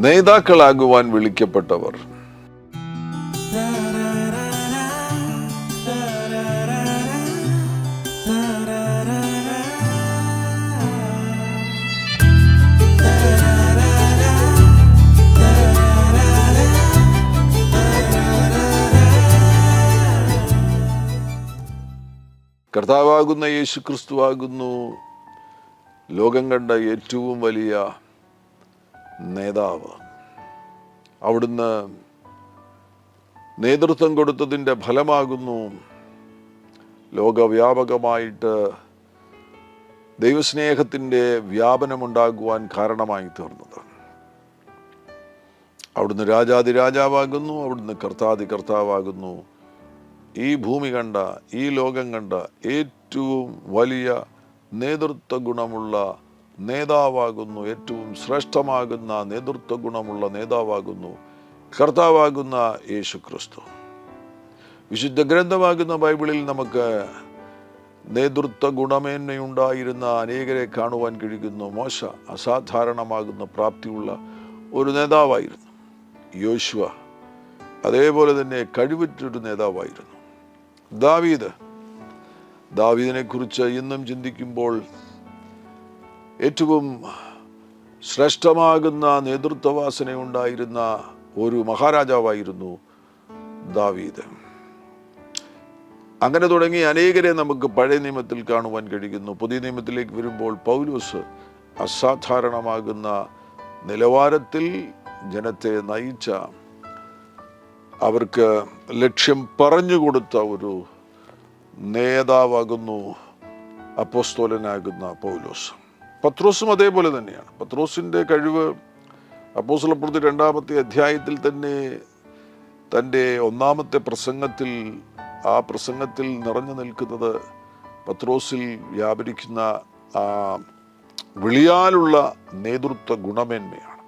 നേതാക്കളാകുവാൻ വിളിക്കപ്പെട്ടവർ. കർത്താവാകുന്ന യേശുക്രിസ്തുവാകുന്നു ലോകം കണ്ട ഏറ്റവും വലിയ നേതാവ്. അവിടുന്ന് നേതൃത്വം കൊടുത്തതിൻ്റെ ഫലമാകുന്നു ലോകവ്യാപകമായിട്ട് ദൈവസ്നേഹത്തിൻ്റെ വ്യാപനമുണ്ടാകുവാൻ കാരണമായി തീർന്നത്. അവിടുന്ന് രാജാതിരാജാവാകുന്നു, അവിടുന്ന് കർത്താവാകുന്നു. ഈ ഭൂമി കണ്ട, ഈ ലോകം കണ്ട ഏറ്റവും വലിയ നേതൃത്വ ഗുണമുള്ള നേതാവാകുന്നു. ഏറ്റവും ശ്രേഷ്ഠമാകുന്ന നേതൃത്വ ഗുണമുള്ള നേതാവാകുന്നു കർത്താവാകുന്ന യേശുക്രിസ്തു. വിശുദ്ധ ഗ്രന്ഥമാകുന്ന ബൈബിളിൽ നമുക്ക് നേതൃത്വ ഗുണമേന്മയുണ്ടായിരുന്ന അനേകരെ കാണുവാൻ കഴിയുന്നു. മോശ അസാധാരണമാകുന്ന പ്രാപ്തിയുള്ള ഒരു നേതാവായിരുന്നു. യോശുവ അതേപോലെ തന്നെ കഴിവുറ്റൊരു നേതാവായിരുന്നു. ദാവീദിനെ കുറിച്ച് ഇന്നും ചിന്തിക്കുമ്പോൾ ഏറ്റവും ശ്രേഷ്ഠമാകുന്ന നേതൃത്വവാസന ഉണ്ടായിരുന്ന ഒരു മഹാരാജാവായിരുന്നു ദാവീദ്. അങ്ങനെ തുടങ്ങി അനേകരെ നമുക്ക് പഴയ നിയമത്തിൽ കാണുവാൻ കഴിയുന്നു. പുതിയ നിയമത്തിലേക്ക് വരുമ്പോൾ പൗലോസ് അസാധാരണമാകുന്ന നിലവാരത്തിൽ ജനത്തെ നയിച്ച, അവർക്ക് ലക്ഷ്യം പറഞ്ഞു കൊടുത്ത ഒരു നേതാവാകുന്നു അപ്പോസ്തലനാകുന്ന പൗലോസ്. പത്രോസും അതേപോലെ തന്നെയാണ്. പത്രോസിൻ്റെ കഴിവ് അപ്പോസ്തലപ്രവൃത്തി 2-ാമത്തെ അധ്യായത്തിൽ തന്നെ തൻ്റെ 1-ാമത്തെ പ്രസംഗത്തിൽ, ആ പ്രസംഗത്തിൽ നിറഞ്ഞു നിൽക്കുന്നത് പത്രോസിൽ വ്യാപരിക്കുന്ന ആ വിളിയാലുള്ള നേതൃത്വ ഗുണമേന്മയാണ്.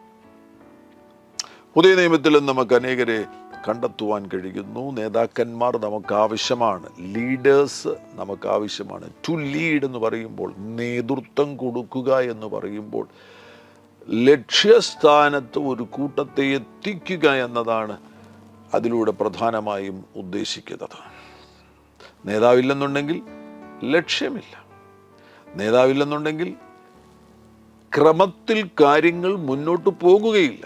പുതിയ നിയമത്തിലും നമുക്ക് അനേകരെ കണ്ടെത്തുവാൻ കഴിയുന്നു. നേതാക്കന്മാർ നമുക്ക് ആവശ്യമാണ്. ലീഡേഴ്സ് നമുക്ക് ആവശ്യമാണ്. ടു ലീഡ് എന്ന് പറയുമ്പോൾ, നേതൃത്വം കൊടുക്കുക എന്ന് പറയുമ്പോൾ, ലക്ഷ്യസ്ഥാനത്ത് ഒരു കൂട്ടത്തെ എത്തിക്കുക എന്നതാണ് അതിലൂടെ പ്രധാനമായും ഉദ്ദേശിക്കുന്നത്. നേതാവില്ലെന്നുണ്ടെങ്കിൽ ലക്ഷ്യമില്ല. നേതാവില്ലെന്നുണ്ടെങ്കിൽ ക്രമത്തിൽ കാര്യങ്ങൾ മുന്നോട്ട് പോകുകയില്ല.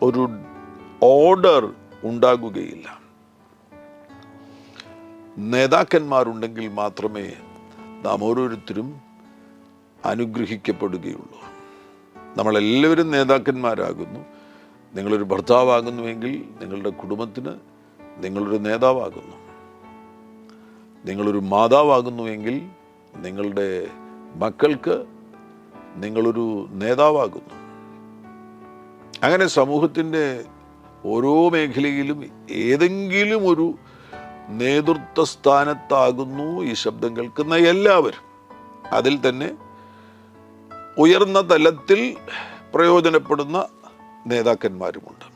ഒരു ഓർഡർ ഉണ്ടാകുകയില്ല. നേതാക്കന്മാരുണ്ടെങ്കിൽ മാത്രമേ നാം ഓരോരുത്തരും അനുഗ്രഹിക്കപ്പെടുകയുള്ളൂ. നമ്മളെല്ലാവരും നേതാക്കന്മാരാകുന്നു. നിങ്ങളൊരു ഭർത്താവാകുന്നുവെങ്കിൽ നിങ്ങളുടെ കുടുംബത്തിന് നിങ്ങളൊരു നേതാവാകുന്നു. നിങ്ങളൊരു മാതാവാകുന്നുവെങ്കിൽ നിങ്ങളുടെ മക്കൾക്ക് നിങ്ങളൊരു നേതാവാകുന്നു. അങ്ങനെ സമൂഹത്തിൻ്റെ ഓരോ മേഖലയിലും ഏതെങ്കിലും ഒരു നേതൃത്വ സ്ഥാനത്താകുന്നു ഈ ശബ്ദം കേൾക്കുന്ന എല്ലാവരും. അതിൽ തന്നെ ഉയർന്ന തലത്തിൽ പ്രയോജനപ്പെടുന്ന നേതാക്കന്മാരുമുണ്ട്.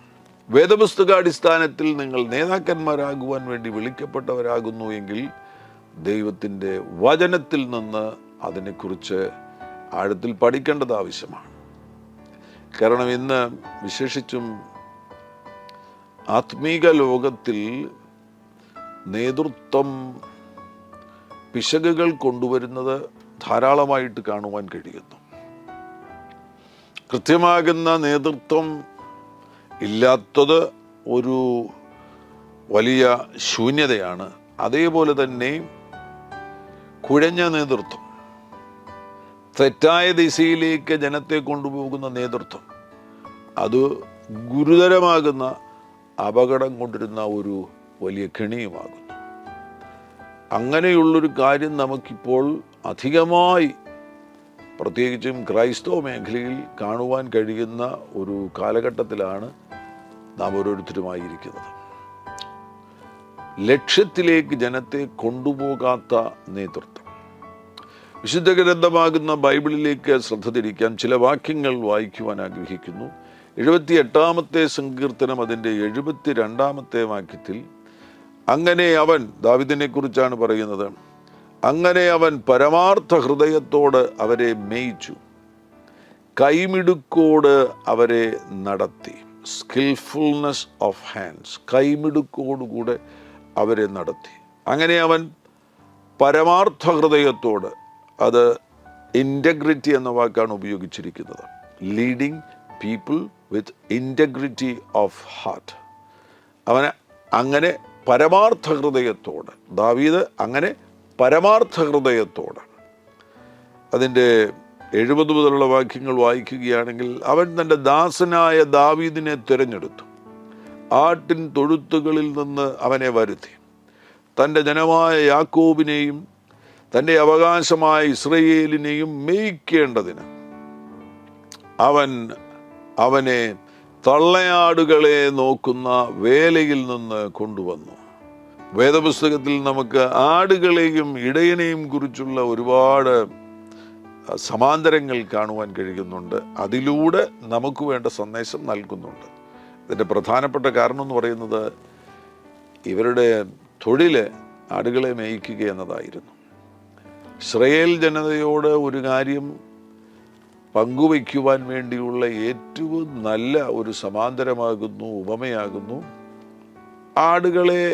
വേദപുസ്തകാടിസ്ഥാനത്തിൽ നിങ്ങൾ നേതാക്കന്മാരാകുവാൻ വേണ്ടി വിളിക്കപ്പെട്ടവരാകുന്നു എങ്കിൽ ദൈവത്തിൻ്റെ വചനത്തിൽ നിന്ന് അതിനെക്കുറിച്ച് ആഴത്തിൽ പഠിക്കേണ്ടത് ആവശ്യമാണ്. കാരണം ഇന്ന് വിശേഷിച്ചും ആത്മീക ലോകത്തിൽ നേതൃത്വം പിശകുകൾ കൊണ്ടുവരുന്നത് ധാരാളമായിട്ട് കാണുവാൻ കഴിയുന്നു. കൃത്യമാകുന്ന നേതൃത്വം ഇല്ലാത്തത് ഒരു വലിയ ശൂന്യതയാണ്. അതേപോലെ തന്നെ കുഴഞ്ഞ നേതൃത്വം, തെറ്റായ ദിശയിലേക്ക് ജനത്തെ കൊണ്ടുപോകുന്ന നേതൃത്വം, അത് ഗുരുതരമാകുന്ന അപകടം കൊണ്ടിരുന്ന ഒരു വലിയ കെണിയുമാകുന്നു. അങ്ങനെയുള്ളൊരു കാര്യം നമുക്കിപ്പോൾ അധികമായി, പ്രത്യേകിച്ചും ക്രൈസ്തവ മേഖലയിൽ കാണുവാൻ കഴിയുന്ന ഒരു കാലഘട്ടത്തിലാണ് നാം ഓരോരുത്തരുമായിരിക്കുന്നത്. ലക്ഷ്യത്തിലേക്ക് ജനത്തെ കൊണ്ടുപോകാത്ത നേതൃത്വം. വിശുദ്ധ ഗ്രന്ഥമാകുന്ന ബൈബിളിലേക്ക് ശ്രദ്ധ തിരിക്കാൻ ചില വാക്യങ്ങൾ വായിക്കുവാൻ ആഗ്രഹിക്കുന്നു. 78-ാമത്തെ സങ്കീർത്തനം അതിൻ്റെ 72-ാമത്തെ വാക്യത്തിൽ, അങ്ങനെ അവൻ, ദാവീദിനെ കുറിച്ചാണ് പറയുന്നത്, അങ്ങനെ അവൻ പരമാർത്ഥ ഹൃദയത്തോട് അവരെ മേയിച്ചു, കൈമിടുക്കോട് അവരെ നടത്തി. സ്കിൽഫുൾനെസ് ഓഫ് ഹാൻഡ്സ്, കൈമിടുക്കോടുകൂടെ അവരെ നടത്തി. അങ്ങനെ അവൻ പരമാർത്ഥ ഹൃദയത്തോട്, അത് ഇൻറ്റഗ്രിറ്റി എന്ന വാക്കാണ് ഉപയോഗിച്ചിരിക്കുന്നത്, leading people with integrity of heart. അവന് അങ്ങനെ പരമാർത്ഥ ഹൃദയത്തോട്, ദാവീദ് അങ്ങനെ പരമാർത്ഥ ഹൃദയത്തോട്. അതിൻ്റെ 70 മുതലുള്ള വാക്യങ്ങൾ വായിക്കുകയാണെങ്കിൽ, അവൻ തൻ്റെ ദാസനായ ദാവീദിനെ തിരഞ്ഞെടുത്തു, ആട്ടിൻ തൊഴുത്തുകളിൽ നിന്ന് അവനെ വരുത്തി, തൻ്റെ ജനമായ യാക്കോബിനെയും തൻ്റെ അവകാശമായ ഇസ്രയേലിനെയും മേയ്ക്കേണ്ടതിന് അവൻ അവനെ തള്ളയാടുകളെ നോക്കുന്ന വേലയിൽ നിന്ന് കൊണ്ടുവന്നു. വേദപുസ്തകത്തിൽ നമുക്ക് ആടുകളെയും ഇടയനെയും കുറിച്ചുള്ള ഒരുപാട് സമാന്തരങ്ങൾ കാണുവാൻ കഴിയുന്നുണ്ട്. അതിലൂടെ നമുക്ക് വേണ്ട സന്ദേശം നൽകുന്നുണ്ട്. ഇതിൻ്റെ പ്രധാനപ്പെട്ട കാരണം എന്ന് പറയുന്നത്, ഇവരുടെ തൊഴിൽ ആടുകളെ മേയ്ക്കുക എന്നതായിരുന്നു. ഇസ്രായേൽ ജനതയോട് ഒരു കാര്യം പങ്കുവയ്ക്കുവാൻ വേണ്ടിയുള്ള ഏറ്റവും നല്ല ഒരു സമാന്തരമാകുന്നു, ഉപമയാകുന്നു ആടുകളെ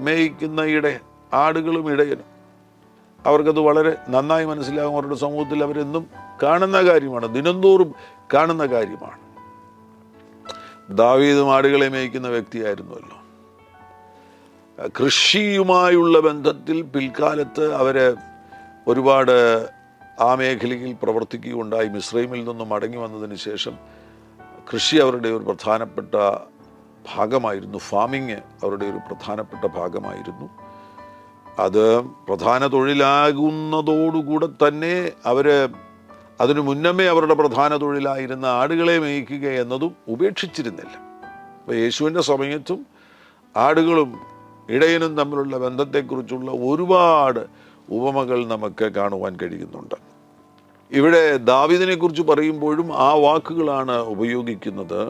മേയ്ക്കുന്ന ആടുകളും ഇടയനും. അവർക്കത് വളരെ നന്നായി മനസ്സിലാകും. അവരുടെ സമൂഹത്തിൽ അവരെന്നും കാണുന്ന കാര്യമാണ്, ദിനംതോറും കാണുന്ന കാര്യമാണ്. ദാവീദും ആടുകളെ മേയ്ക്കുന്ന വ്യക്തിയായിരുന്നല്ലോ. കൃഷിയുമായുള്ള ബന്ധത്തിൽ പിൽക്കാലത്ത് അവർ ഒരുപാട് ആ മേഖലയിൽ പ്രവർത്തിക്കുകയുണ്ടായി. മിസ്രൈമിൽ നിന്നും മടങ്ങി വന്നതിന് ശേഷം കൃഷി അവരുടെ ഒരു പ്രധാനപ്പെട്ട ഭാഗമായിരുന്നു. ഫാമിങ് അവരുടെ ഒരു പ്രധാനപ്പെട്ട ഭാഗമായിരുന്നു. അത് പ്രധാന തൊഴിലാകുന്നതോടുകൂടെ തന്നെ അതിനു മുന്നമേ അവരുടെ പ്രധാന തൊഴിലായിരുന്ന ആടുകളെ മേയ്ക്കുക എന്നതും ഉപേക്ഷിച്ചിരുന്നില്ല. അപ്പോൾ യേശുവിൻ്റെ സമയത്തും ആടുകളും ഇടയനും തമ്മിലുള്ള ബന്ധത്തെക്കുറിച്ചുള്ള ഒരുപാട് ഉപമകൾ നമുക്ക് കാണുവാൻ കഴിയുന്നുണ്ട്. ഇവിടെ ദാവീദിനെ കുറിച്ച് പറയുമ്പോഴും ആ വാക്കുകളാണ് ഉപയോഗിക്കുന്നത്.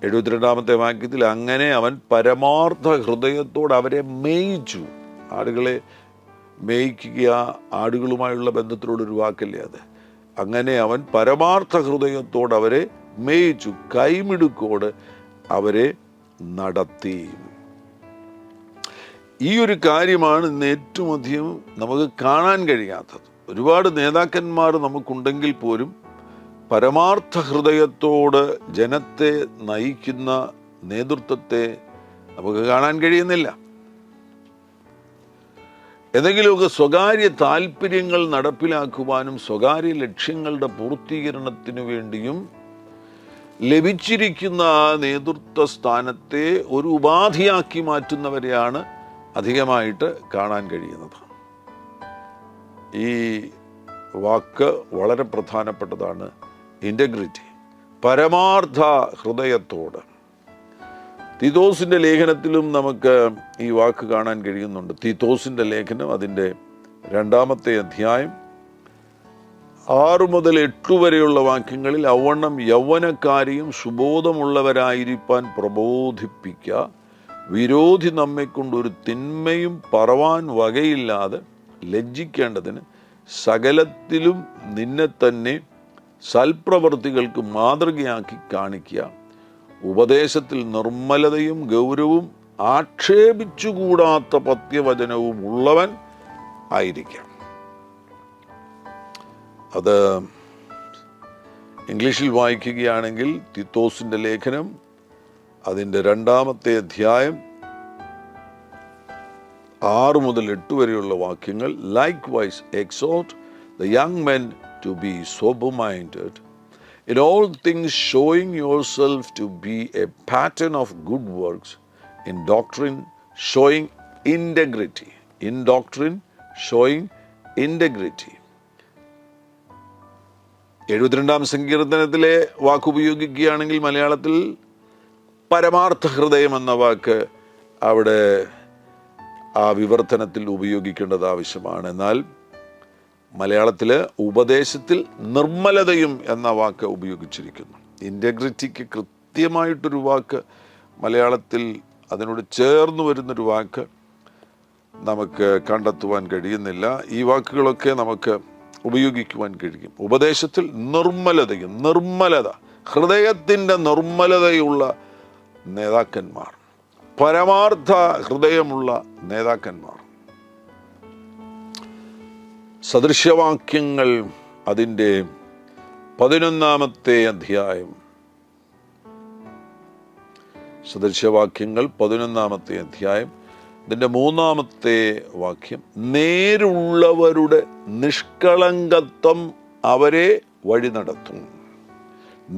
72-ാമത്തെ വാക്യത്തിൽ, അങ്ങനെ അവൻ പരമാർത്ഥ ഹൃദയത്തോട് അവരെ മേയിച്ചു. ആടുകളെ മേയ്ക്കുക ആടുകളുമായുള്ള ബന്ധത്തിലുള്ളൊരു വാക്കല്ലേ അത്. അങ്ങനെ അവൻ പരമാർത്ഥ ഹൃദയത്തോട് അവരെ മേയിച്ചു, കൈമിടുക്കോട് അവരെ നടത്തി. ഈ ഒരു കാര്യമാണ് ഇന്ന് ഏറ്റവും അധികം നമുക്ക് കാണാൻ കഴിയാത്തത്. ഒരുപാട് നേതാക്കന്മാർ നമുക്കുണ്ടെങ്കിൽ പോലും പരമാർത്ഥ ഹൃദയത്തോട് ജനത്തെ നയിക്കുന്ന നേതൃത്വത്തെ നമുക്ക് കാണാൻ കഴിയുന്നില്ല. എന്തെങ്കിലുമൊക്കെ സ്വകാര്യ താല്പര്യങ്ങൾ നടപ്പിലാക്കുവാനും സ്വകാര്യ ലക്ഷ്യങ്ങളുടെ പൂർത്തീകരണത്തിനു വേണ്ടിയും ലഭിച്ചിരിക്കുന്ന ആ നേതൃത്വ സ്ഥാനത്തെ ഒരു ഉപാധിയാക്കി മാറ്റുന്നവരെയാണ് അധികമായിട്ട് കാണാൻ കഴിയുന്നത്. ഈ വാക്ക് വളരെ പ്രധാനപ്പെട്ടതാണ്, ഇൻറ്റഗ്രിറ്റി, പരമാർത്ഥ ഹൃദയത്തോട്. തീത്തോസിൻ്റെ ലേഖനത്തിലും നമുക്ക് ഈ വാക്ക് കാണാൻ കഴിയുന്നുണ്ട്. തീത്തോസിൻ്റെ ലേഖനം അതിൻ്റെ 2-ാമത്തെ അധ്യായം 6 മുതൽ 8 വരെയുള്ള വാക്യങ്ങളിൽ, യൗവനം യൗവനക്കാരെയും സുബോധമുള്ളവരായിരിക്കാൻ പ്രബോധിപ്പിക്കുക, വിരോധി നമ്മെക്കൊണ്ടൊരു തിന്മയും പറവാൻ വകയില്ലാതെ ലജ്ജിക്കേണ്ടതിന് സകലത്തിലും നിന്നെ തന്നെ സൽപ്രവൃത്തികൾക്ക് മാതൃകയാക്കി കാണിക്കുക, ഉപദേശത്തിൽ നിർമ്മലതയും ഗൗരവവും ആക്ഷേപിച്ചുകൂടാത്ത പത്യവചനവും ഉള്ളവൻ ആയിരിക്കാം. അത് ഇംഗ്ലീഷിൽ വായിക്കുകയാണെങ്കിൽ തീത്തോസിൻ്റെ ലേഖനം അതിൻ്റെ 2-ാമത്തെ അധ്യായം 6 മുതൽ 8 വരെയുള്ള വാക്യങ്ങൾ, likewise exhort the young men to be sober-minded, in all things showing yourself to be a pattern of good works, in doctrine showing integrity. In doctrine showing integrity. 72-ാം സങ്കീർത്തനത്തിലെ വാക്കുപയോഗിക്കുകയാണെങ്കിൽ മലയാളത്തിൽ പരമാർത്ഥ ഹൃദയം എന്ന വാക്ക് അവിടെ ആ വിവർത്തനത്തിൽ ഉപയോഗിക്കേണ്ടത് ആവശ്യമാണ്. എന്നാൽ മലയാളത്തിൽ ഉപദേശത്തിൽ നിർമ്മലതയും എന്ന വാക്ക് ഉപയോഗിച്ചിരിക്കുന്നു. ഇൻറ്റഗ്രിറ്റിക്ക് കൃത്യമായിട്ടൊരു വാക്ക് മലയാളത്തിൽ അതിനോട് ചേർന്ന് വരുന്നൊരു വാക്ക് നമുക്ക് കണ്ടെത്തുവാൻ കഴിയുന്നില്ല. ഈ വാക്കുകളൊക്കെ നമുക്ക് ഉപയോഗിക്കുവാൻ കഴിയും. ഉപദേശത്തിൽ നിർമ്മലത, ഹൃദയത്തിൻ്റെ നിർമ്മലതയുള്ള നേതാക്കന്മാർ, പരമാർത്ഥ ഹൃദയമുള്ള നേതാക്കന്മാർ. സദൃശ്യവാക്യങ്ങൾ അതിൻ്റെ 11-ാമത്തെ അധ്യായം, സദൃശ്യവാക്യങ്ങൾ 11-ാമത്തെ അധ്യായം, ഇതിൻ്റെ 3-ാമത്തെ വാക്യം, നേരുള്ളവരുടെ നിഷ്കളങ്കത്വം അവരെ വഴി നടത്തും.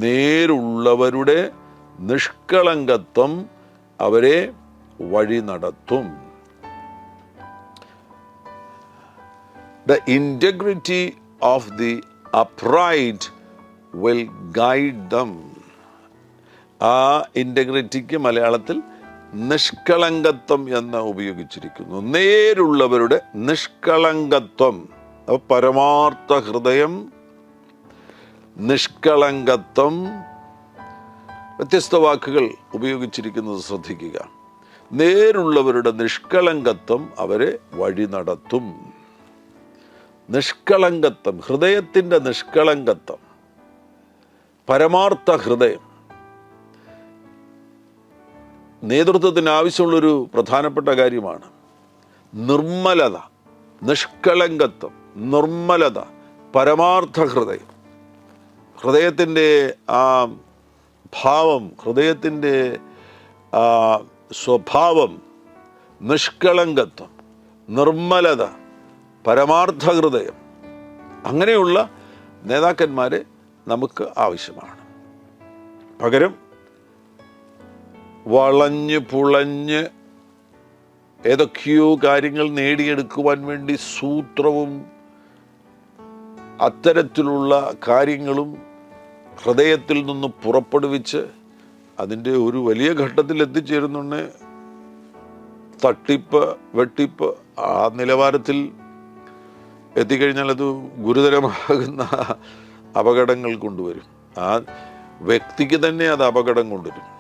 നേരുള്ളവരുടെ നിഷ്കളങ്കത്വം അവരെ വഴി നടത്തും. The integrity of the upright will guide them. ആ ഇൻറ്റഗ്രിറ്റിക്ക് മലയാളത്തിൽ നിഷ്കളങ്കത്വം എന്ന് ഉപയോഗിച്ചിരിക്കുന്നു. നേരുള്ളവരുടെ നിഷ്കളങ്കത്വം, പരമാർത്ഥ ഹൃദയം, നിഷ്കളങ്കത്വം, വ്യത്യസ്ത വാക്കുകൾ ഉപയോഗിച്ചിരിക്കുന്നത് ശ്രദ്ധിക്കുക. നേരുള്ളവരുടെ നിഷ്കളങ്കത്വം അവരെ വഴി നടത്തും. നിഷ്കളങ്കത്വം, ഹൃദയത്തിൻ്റെ നിഷ്കളങ്കത്വം, പരമാർത്ഥ ഹൃദയം നേതൃത്വത്തിന് ആവശ്യമുള്ളൊരു പ്രധാനപ്പെട്ട കാര്യമാണ്. നിർമ്മലത, നിഷ്കളങ്കത്വം, നിർമ്മലത, പരമാർത്ഥ ഹൃദയം, ഹൃദയത്തിൻ്റെ ആ ഭാവം, ഹൃദയത്തിൻ്റെ സ്വഭാവം, നിഷ്കളങ്കത്വം, നിർമ്മലത, പരമാർത്ഥ ഹൃദയം, അങ്ങനെയുള്ള നേതാക്കന്മാരെ നമുക്ക് ആവശ്യമാണ്. പകരം വളഞ്ഞ് പുളഞ്ഞ് ഏതൊക്കെയോ കാര്യങ്ങൾ നേടിയെടുക്കുവാൻ വേണ്ടി സൂത്രവും അത്തരത്തിലുള്ള കാര്യങ്ങളും ഹൃദയത്തിൽ നിന്ന് പുറപ്പെടുവിച്ച് അതിൻ്റെ ഒരു വലിയ ഘട്ടത്തിൽ എത്തിച്ചേരുന്നുണ്ട്. തട്ടിപ്പ്, വെട്ടിപ്പ്, ആ നിലവാരത്തിൽ എത്തിക്കഴിഞ്ഞാൽ അത് ഗുരുതരമാകുന്ന അപകടങ്ങൾ കൊണ്ടുവരും. ആ വ്യക്തിക്ക് തന്നെ അത് അപകടം കൊണ്ടുവരും.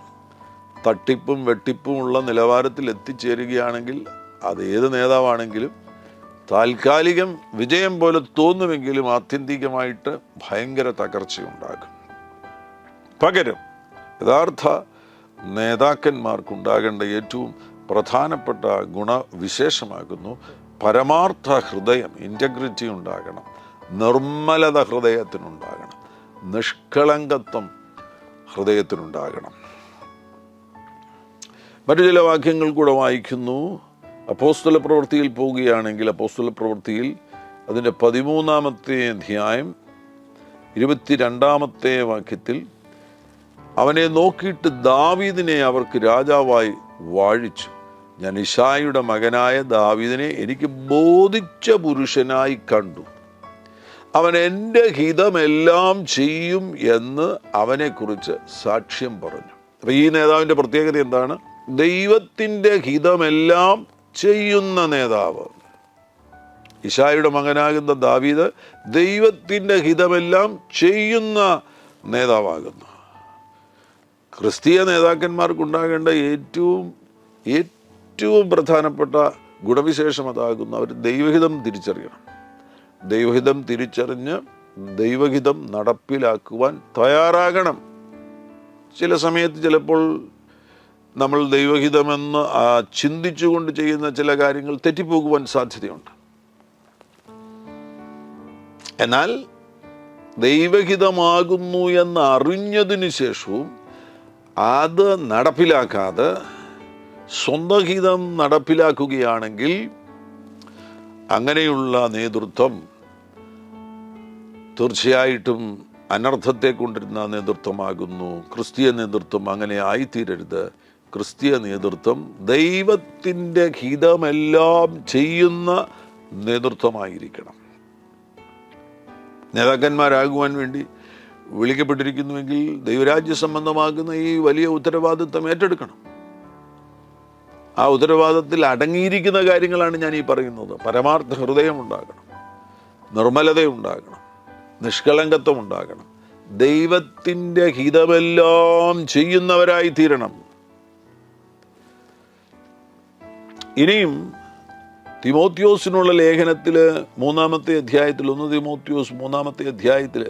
തട്ടിപ്പും വെട്ടിപ്പും ഉള്ള നിലവാരത്തിൽ എത്തിച്ചേരുകയാണെങ്കിൽ അത് ഏത് നേതാവാണെങ്കിലും താൽക്കാലികം വിജയം പോലെ തോന്നുമെങ്കിലും ആത്യന്തികമായിട്ട് ഭയങ്കര തകർച്ചയുണ്ടാകും. പകരം യഥാർത്ഥ നേതാക്കന്മാർക്കുണ്ടാകേണ്ട ഏറ്റവും പ്രധാനപ്പെട്ട ഗുണവിശേഷമാകുന്നു പരമാർത്ഥ ഹൃദയം, ഇൻറ്റഗ്രിറ്റി ഉണ്ടാകണം, നിർമ്മലത ഹൃദയത്തിനുണ്ടാകണം, നിഷ്കളങ്കത്വം ഹൃദയത്തിനുണ്ടാകണം. മറ്റു ചില വാക്യങ്ങൾ കൂടെ വായിക്കുന്നു. അപ്പോസ്തല പ്രവൃത്തിയിൽ പോവുകയാണെങ്കിൽ അപ്പോസ്തല പ്രവൃത്തിയിൽ അതിൻ്റെ 13-ാമത്തെ അധ്യായം 22-ാമത്തെ വാക്യത്തിൽ, അവനെ നോക്കിയിട്ട് ദാവീദിനെ അവർക്ക് രാജാവായി വാഴിച്ചു. ഞാൻ ഇശായിയുടെ മകനായ ദാവീദിനെ എനിക്ക് ബോധിച്ച പുരുഷനായി കണ്ടു. അവൻ എൻ്റെ ഹിതമെല്ലാം ചെയ്യും എന്ന് അവനെക്കുറിച്ച് സാക്ഷ്യം പറഞ്ഞു. അപ്പം ഈ നേതാവിൻ്റെ പ്രത്യേകത എന്താണ്? ദൈവത്തിൻ്റെ ഹിതമെല്ലാം ചെയ്യുന്ന നേതാവ്. ഇശായിയുടെ മകനാകുന്ന ദാവീദ് ദൈവത്തിൻ്റെ ഹിതമെല്ലാം ചെയ്യുന്ന നേതാവാകുന്നു. ക്രിസ്തീയ നേതാക്കന്മാർക്കുണ്ടാകേണ്ട ഏറ്റവും പ്രധാനപ്പെട്ട ഗുണവിശേഷം അതാകുന്നു. അവർ ദൈവഹിതം തിരിച്ചറിയണം. ദൈവഹിതം തിരിച്ചറിഞ്ഞ് ദൈവഹിതം നടപ്പിലാക്കുവാൻ തയ്യാറാകണം. ചില സമയത്ത് ചിലപ്പോൾ നമ്മൾ ദൈവഹിതമെന്ന് ചിന്തിച്ചുകൊണ്ട് ചെയ്യുന്ന ചില കാര്യങ്ങൾ തെറ്റിപ്പോകുവാൻ സാധ്യതയുണ്ട്. എന്നാൽ ദൈവഹിതമാകുന്നു എന്ന് അറിഞ്ഞതിന് ശേഷവും അത് നടപ്പിലാക്കാതെ സ്വന്തം ഹിതം നടപ്പിലാക്കുകയാണെങ്കിൽ അങ്ങനെയുള്ള നേതൃത്വം തീർച്ചയായിട്ടും അനർത്ഥത്തെ കൊണ്ടിരുന്ന നേതൃത്വമാകുന്നു. ക്രിസ്തീയ നേതൃത്വം അങ്ങനെ ആയിത്തീരരുത്. ക്രിസ്തീയ നേതൃത്വം ദൈവത്തിൻ്റെ ഹിതമെല്ലാം ചെയ്യുന്ന നേതൃത്വമായിരിക്കണം. നേതാക്കന്മാരാകുവാൻ വേണ്ടി വിളിക്കപ്പെട്ടിരിക്കുന്നുവെങ്കിൽ ദൈവരാജ്യ സംബന്ധമാകുന്ന ഈ വലിയ ഉത്തരവാദിത്വം ഏറ്റെടുക്കണം. ആ ഉത്തരവാദിത്തത്തിൽ അടങ്ങിയിരിക്കുന്ന കാര്യങ്ങളാണ് ഞാൻ ഈ പറയുന്നത്. പരമാർത്ഥ ഹൃദയം ഉണ്ടാകണം, നിർമ്മലതയുണ്ടാകണം, നിഷ്കളങ്കത്വം ഉണ്ടാകണം, ദൈവത്തിൻ്റെ ഹിതമെല്ലാം ചെയ്യുന്നവരായി തീരണം. ഇനിയും തിമോത്തിയോസിനുള്ള ലേഖനത്തിൽ 3-ാമത്തെ അധ്യായത്തിൽ 1 തിമോത്തിയോസ് 3-ാമത്തെ അധ്യായത്തിൽ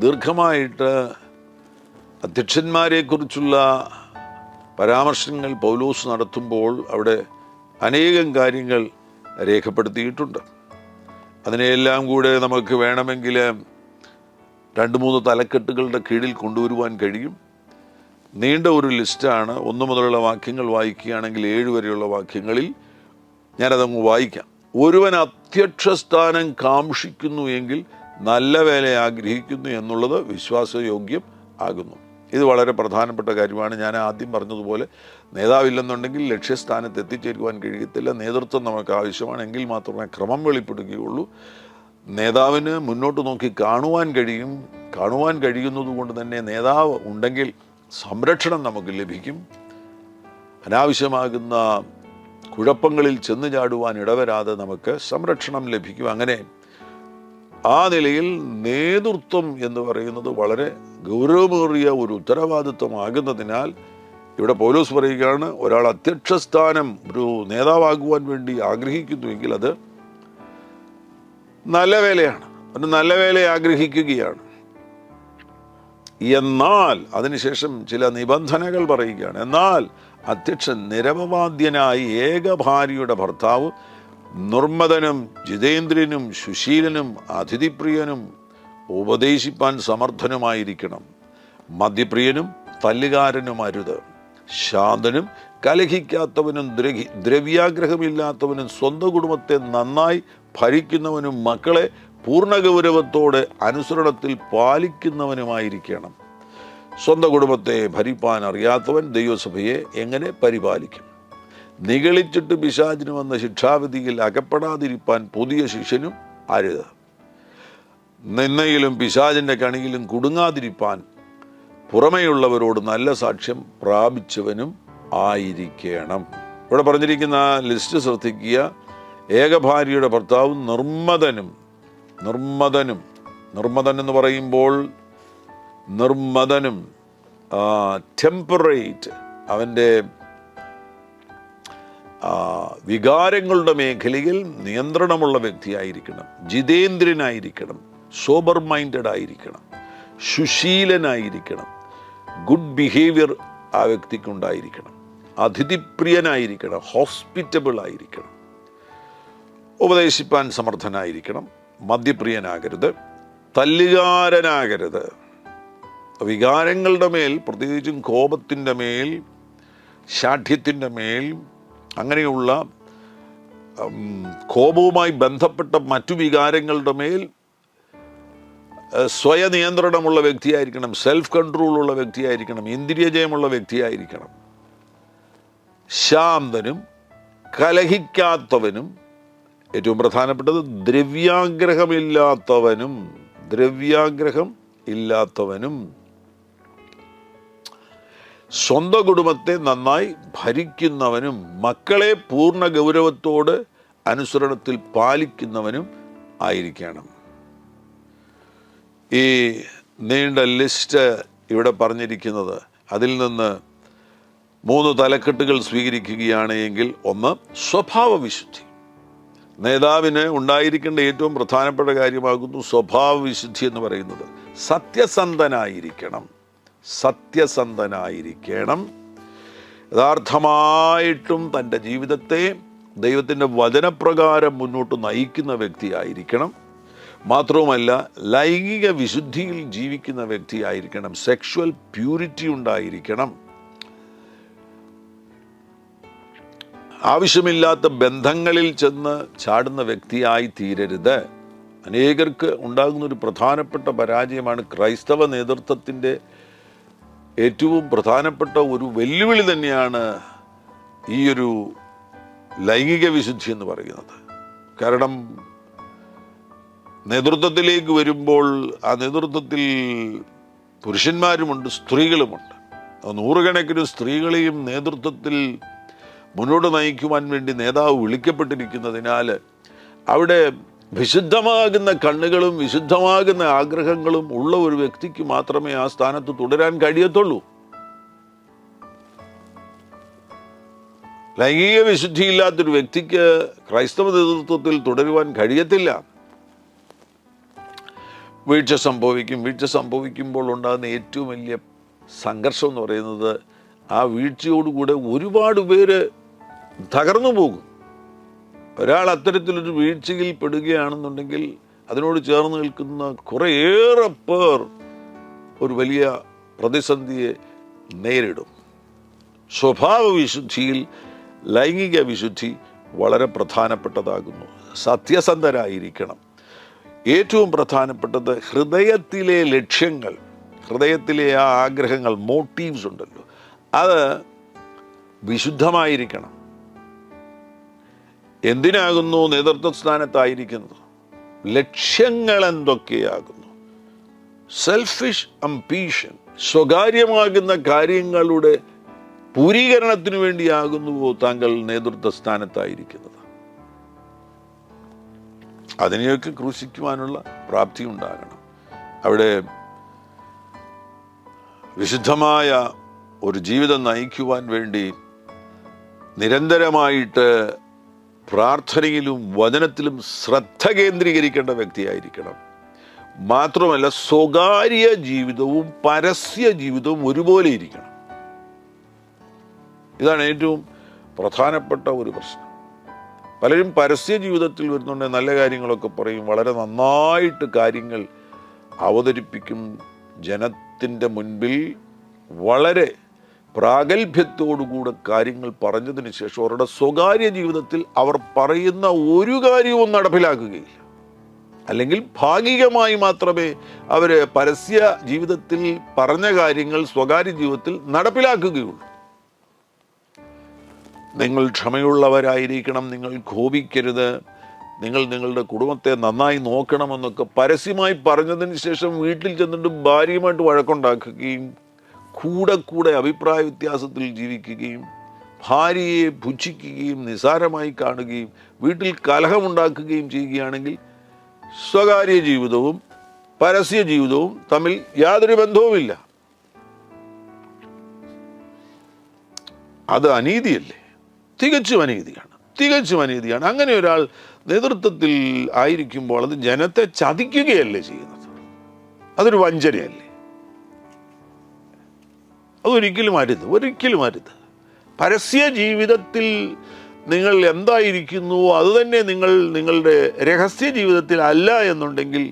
ദീർഘമായിട്ട് അധ്യക്ഷന്മാരെക്കുറിച്ചുള്ള പരാമർശങ്ങൾ പൗലോസ് നടത്തുമ്പോൾ അവിടെ അനേകം കാര്യങ്ങൾ രേഖപ്പെടുത്തിയിട്ടുണ്ട്. അതിനെയെല്ലാം കൂടെ നമുക്ക് വേണമെങ്കിൽ 2-3 തലക്കെട്ടുകളുടെ കീഴിൽ കൊണ്ടുവരുവാൻ കഴിയും. നീണ്ട ഒരു ലിസ്റ്റാണ്. 1 മുതലുള്ള വാക്യങ്ങൾ വായിക്കുകയാണെങ്കിൽ 7 വരെയുള്ള വാക്യങ്ങളിൽ ഞാനതങ്ങ് വായിക്കാം. ഒരുവൻ അധ്യക്ഷസ്ഥാനം കാംക്ഷിക്കുന്നു എങ്കിൽ നല്ല വേല ആഗ്രഹിക്കുന്നു എന്നുള്ളത് വിശ്വാസയോഗ്യം ആകുന്നു. ഇത് വളരെ പ്രധാനപ്പെട്ട കാര്യമാണ്. ഞാൻ ആദ്യം പറഞ്ഞതുപോലെ നേതാവില്ലെന്നുണ്ടെങ്കിൽ ലക്ഷ്യസ്ഥാനത്ത് എത്തിച്ചേരുവാൻ കഴിയത്തില്ല. നേതൃത്വം നമുക്ക് ആവശ്യമാണെങ്കിൽ മാത്രമേ ക്രമം വെളിപ്പെടുകയുള്ളൂ. നേതാവിന് മുന്നോട്ട് നോക്കി കാണുവാൻ കഴിയുന്നത് കൊണ്ട് തന്നെ നേതാവ് ഉണ്ടെങ്കിൽ സംരക്ഷണം നമുക്ക് ലഭിക്കും. അനാവശ്യമാകുന്ന കുഴപ്പങ്ങളിൽ ചെന്ന് ചാടുവാൻ ഇടവരാതെ നമുക്ക് സംരക്ഷണം ലഭിക്കും. അങ്ങനെ ആ നിലയിൽ നേതൃത്വം എന്ന് പറയുന്നത് വളരെ ഗൗരവമേറിയ ഒരു ഉത്തരവാദിത്വമാകുന്നതിനാൽ ഇവിടെ പൗലോസ് പറയുകയാണ്, ഒരാൾ അധ്യക്ഷസ്ഥാനം ഒരു നേതാവാകുവാൻ വേണ്ടി ആഗ്രഹിക്കുന്നുവെങ്കിൽ അത് നല്ല വേലയാണ്. ഒരു നല്ല വേല ആഗ്രഹിക്കുകയാണ്. എന്നാൽ അതിനുശേഷം ചില നിബന്ധനകൾ പറയുകയാണ്. എന്നാൽ അധ്യക്ഷൻ നിരപവാദ്യനായി ഏകഭാര്യയുടെ ഭർത്താവ്, നിർമ്മതനും ജിതേന്ദ്രനും സുശീലനും അതിഥിപ്രിയനും ഉപദേശിപ്പാൻ സമർത്ഥനുമായിരിക്കണം. മദ്യപ്രിയനും തല്ലുകാരനും അരുത്. ശാന്തനും കലഹിക്കാത്തവനും ദ്രവ്യാഗ്രഹമില്ലാത്തവനും സ്വന്തം കുടുംബത്തെ നന്നായി ഭരിക്കുന്നവനും മക്കളെ പൂർണ്ണ ഗൗരവത്തോടെ അനുസരണത്തിൽ പാലിക്കുന്നവനുമായിരിക്കണം. സ്വന്തം കുടുംബത്തെ ഭരിപ്പാൻ അറിയാത്തവൻ ദൈവസഭയെ എങ്ങനെ പരിപാലിക്കും? നിഗളിച്ചിട്ട് പിശാചിന് വന്ന ശിക്ഷാവിധിയിൽ അകപ്പെടാതിരിപ്പാൻ പുതിയ ശിഷ്യനും അരുത്. നിന്നയിലും പിശാചിൻ്റെ കണിയിലും കുടുങ്ങാതിരിപ്പാൻ പുറമെയുള്ളവരോട് നല്ല സാക്ഷ്യം പ്രാപിച്ചവനും ആയിരിക്കണം. ഇവിടെ പറഞ്ഞിരിക്കുന്ന ലിസ്റ്റ് ശ്രദ്ധിക്കുക. ഏകഭാര്യയുടെ ഭർത്താവും നിർമ്മതൻ എന്ന് പറയുമ്പോൾ നിർമ്മതനും ടെമ്പറേറ്റ്, അവൻ്റെ വികാരങ്ങളുടെ മേഖലയിൽ നിയന്ത്രണമുള്ള വ്യക്തിയായിരിക്കണം. ജിതേന്ദ്രനായിരിക്കണം. സോബർ മൈൻഡഡ് ആയിരിക്കണം. സുശീലനായിരിക്കണം. ഗുഡ് ബിഹേവിയർ ആ വ്യക്തിക്കുണ്ടായിരിക്കണം. അതിഥിപ്രിയനായിരിക്കണം. ഹോസ്പിറ്റബിൾ ആയിരിക്കണം. ഉപദേശിപ്പാൻ സമർത്ഥനായിരിക്കണം. മദ്യപ്രിയനാകരുത്. തല്ലുകാരനാകരുത്. വികാരങ്ങളുടെ മേൽ, പ്രത്യേകിച്ചും കോപത്തിൻ്റെ മേൽ, ശാഠ്യത്തിൻ്റെ മേൽ, അങ്ങനെയുള്ള കോപവുമായി ബന്ധപ്പെട്ട മറ്റു വികാരങ്ങളുടെ മേൽ സ്വയനിയന്ത്രണമുള്ള വ്യക്തിയായിരിക്കണം. സെൽഫ് കൺട്രോളുള്ള വ്യക്തിയായിരിക്കണം. ഇന്ദ്രിയജയമുള്ള വ്യക്തിയായിരിക്കണം. ശാന്തനും കലഹിക്കാത്തവനും, ഏറ്റവും പ്രധാനപ്പെട്ടത് ദ്രവ്യാഗ്രഹം ഇല്ലാത്തവനും സ്വന്തം കുടുംബത്തെ നന്നായി ഭരിക്കുന്നവനും മക്കളെ പൂർണ്ണ ഗൗരവത്തോട് അനുസരണത്തിൽ പാലിക്കുന്നവനും ആയിരിക്കണം. ഈ നീണ്ട ലിസ്റ്റ് ഇവിടെ പറഞ്ഞിരിക്കുന്നത്, അതിൽ നിന്ന് 3 തലക്കെട്ടുകൾ സ്വീകരിക്കുകയാണ് എങ്കിൽ, ഒന്ന് സ്വഭാവവിശുദ്ധി. നേതാവിന് ഉണ്ടായിരിക്കേണ്ട ഏറ്റവും പ്രധാനപ്പെട്ട കാര്യമാകുന്നു സ്വഭാവവിശുദ്ധി എന്ന് പറയുന്നത്. സത്യസന്ധനായിരിക്കണം. യഥാർത്ഥമായിട്ടും തൻ്റെ ജീവിതത്തെ ദൈവത്തിൻ്റെ വചനപ്രകാരം മുന്നോട്ട് നയിക്കുന്ന വ്യക്തിയായിരിക്കണം. മാത്രവുമല്ല ലൈംഗിക വിശുദ്ധിയിൽ ജീവിക്കുന്ന വ്യക്തിയായിരിക്കണം. സെക്ഷുവൽ പ്യൂരിറ്റി ഉണ്ടായിരിക്കണം. ആവശ്യമില്ലാത്ത ബന്ധങ്ങളിൽ ചെന്ന് ചാടുന്ന വ്യക്തിയായി തീരരുത്. അനേകർക്ക് ഉണ്ടാകുന്നൊരു പ്രധാനപ്പെട്ട പരാജയമാണ് ക്രൈസ്തവ നേതൃത്വത്തിൻ്റെ ഏറ്റവും പ്രധാനപ്പെട്ട ഒരു വെല്ലുവിളി തന്നെയാണ് ഈ ഒരു ലൈംഗിക വിശുദ്ധി എന്ന് പറയുന്നത്. കാരണം നേതൃത്വത്തിലേക്ക് വരുമ്പോൾ ആ നേതൃത്വത്തിൽ പുരുഷന്മാരുമുണ്ട്, സ്ത്രീകളുമുണ്ട്. 100 കണക്കിന് സ്ത്രീകളെയും നേതൃത്വത്തിൽ മുന്നോട്ട് നയിക്കുവാൻ വേണ്ടി നേതാവ് വിളിക്കപ്പെട്ടിരിക്കുന്നതിനാൽ അവിടെ വിശുദ്ധമാകുന്ന കണ്ണുകളും വിശുദ്ധമാകുന്ന ആഗ്രഹങ്ങളും ഉള്ള ഒരു വ്യക്തിക്ക് മാത്രമേ ആ സ്ഥാനത്ത് തുടരാൻ കഴിയത്തുള്ളൂ. ലൈംഗിക വിശുദ്ധിയില്ലാത്തൊരു വ്യക്തിക്ക് ക്രൈസ്തവ നേതൃത്വത്തിൽ തുടരുവാൻ കഴിയത്തില്ല. വീഴ്ച സംഭവിക്കുമ്പോൾ ഉണ്ടാകുന്ന ഏറ്റവും വലിയ സംഘർഷം എന്ന് പറയുന്നത് ആ വീഴ്ചയോടുകൂടെ ഒരുപാട് പേര് തകർന്നു പോകും. ഒരാൾ അത്തരത്തിലൊരു വീഴ്ചയിൽ പെടുകയാണെന്നുണ്ടെങ്കിൽ അതിനോട് ചേർന്ന് നിൽക്കുന്ന കുറേയേറെ പേർ ഒരു വലിയ പ്രതിസന്ധിയെ നേരിടും. സ്വഭാവ വിശുദ്ധിയിൽ ലൈംഗിക വിശുദ്ധി വളരെ പ്രധാനപ്പെട്ടതാകുന്നു. സത്യസന്ധരായിരിക്കണം. ഏറ്റവും പ്രധാനപ്പെട്ടത് ഹൃദയത്തിലെ ലക്ഷ്യങ്ങൾ, ഹൃദയത്തിലെ ആ ആഗ്രഹങ്ങൾ, മോട്ടീവ്സ് ഉണ്ടല്ലോ, അത് വിശുദ്ധമായിരിക്കണം. എന്തിനാകുന്നു നേതൃത്വ സ്ഥാനത്തായിരിക്കുന്നത്? ലക്ഷ്യങ്ങൾ എന്തൊക്കെയാകുന്നു? സെൽഫിഷ് അംബീഷൻ, സ്വകാര്യമാകുന്ന കാര്യങ്ങളുടെ പൂരീകരണത്തിനു വേണ്ടിയാകുന്നുവോ താങ്കൾ നേതൃത്വ സ്ഥാനത്തായിരിക്കുന്നത്? അതിനെയൊക്കെ ക്രൂശിക്കുവാനുള്ള പ്രാപ്തി ഉണ്ടാകണം. അവിടെ വിശുദ്ധമായ ഒരു ജീവിതം നയിക്കുവാൻ വേണ്ടി നിരന്തരമായിട്ട് പ്രാർത്ഥനയിലും വചനത്തിലും ശ്രദ്ധ കേന്ദ്രീകരിക്കേണ്ട വ്യക്തിയായിരിക്കണം. മാത്രമല്ല സ്വകാര്യ ജീവിതവും പരസ്യ ജീവിതവും ഒരുപോലെ ഇരിക്കണം. ഇതാണ് ഏറ്റവും പ്രധാനപ്പെട്ട ഒരു പ്രശ്നം. പലരും പരസ്യ ജീവിതത്തിൽ വരുന്നുണ്ട്, നല്ല കാര്യങ്ങളൊക്കെ പറയും, വളരെ നന്നായിട്ട് കാര്യങ്ങൾ അവതരിപ്പിക്കും, ജനത്തിൻ്റെ മുൻപിൽ വളരെ പ്രാഗൽഭ്യത്തോടുകൂടെ കാര്യങ്ങൾ പറഞ്ഞതിന് ശേഷം അവരുടെ സ്വകാര്യ ജീവിതത്തിൽ അവർ പറയുന്ന ഒരു കാര്യവും നടപ്പിലാക്കുകയില്ല. അല്ലെങ്കിൽ ഭാഗികമായി മാത്രമേ അവർ പരസ്യ ജീവിതത്തിൽ പറഞ്ഞ കാര്യങ്ങൾ സ്വകാര്യ ജീവിതത്തിൽ നടപ്പിലാക്കുകയുള്ളൂ. നിങ്ങൾ ക്ഷമയുള്ളവരായിരിക്കണം, നിങ്ങൾ കോപിക്കരുത്, നിങ്ങൾ നിങ്ങളുടെ കുടുംബത്തെ നന്നായി നോക്കണമെന്നൊക്കെ പരസ്യമായി പറഞ്ഞതിന് ശേഷം വീട്ടിൽ ചെന്നിട്ട് ഭാര്യയുമായിട്ട് വഴക്കുണ്ടാക്കുകയും കൂടെ അഭിപ്രായ വ്യത്യാസത്തിൽ ജീവിക്കുകയും ഭാര്യയെ പുച്ഛിക്കുകയും നിസാരമായി കാണുകയും വീട്ടിൽ കലഹമുണ്ടാക്കുകയും ചെയ്യുകയാണെങ്കിൽ സ്വകാര്യ ജീവിതവും പരസ്യ ജീവിതവും തമ്മിൽ യാതൊരു ബന്ധവുമില്ല. അത് അനീതിയല്ലേ? തികച്ചും അനീതിയാണ്. അങ്ങനെ ഒരാൾ നേതൃത്വത്തിൽ ആയിരിക്കുമ്പോൾ അത് ജനത്തെ ചതിക്കുകയല്ലേ ചെയ്യുന്നത്? അതൊരു വഞ്ചനയല്ലേ? അതൊരിക്കലും അരുത്. പരസ്യ ജീവിതത്തിൽ നിങ്ങൾ എന്തായിരിക്കുന്നുവോ അതുതന്നെ നിങ്ങൾ നിങ്ങളുടെ രഹസ്യ ജീവിതത്തിൽ അല്ല എന്നുണ്ടെങ്കിൽ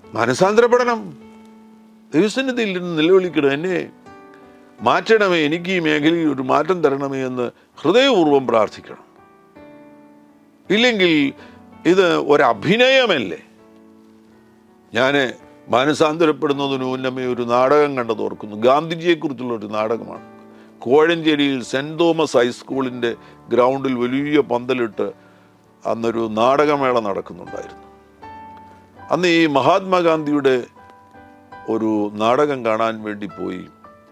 മനസാന്തരപ്പെടണം. ദൈവസന്നിധിയിൽ നിന്ന് നിലവിളിക്കണം, എന്നെ മാറ്റണമേ, എനിക്ക് ഈ മേഖലയിൽ ഒരു മാറ്റം തരണമേ എന്ന് ഹൃദയപൂർവ്വം പ്രാർത്ഥിക്കണം. ഇല്ലെങ്കിൽ ഇത് ഒരഭിനയമല്ലേ? ഞാൻ മാനസാന്തരപ്പെടുന്നതിന് മുന്നമേ ഒരു നാടകം കണ്ടത് ഓർക്കുന്നു. ഗാന്ധിജിയെക്കുറിച്ചുള്ള ഒരു നാടകമാണ്. കോഴഞ്ചേരിയിൽ സെൻറ് തോമസ് ഹൈസ്കൂളിൻ്റെ ഗ്രൗണ്ടിൽ വലിയ പന്തലിട്ട് അന്നൊരു നാടകമേള നടക്കുന്നുണ്ടായിരുന്നു. അന്ന് ഈ മഹാത്മാഗാന്ധിയുടെ ഒരു നാടകം കാണാൻ വേണ്ടി പോയി.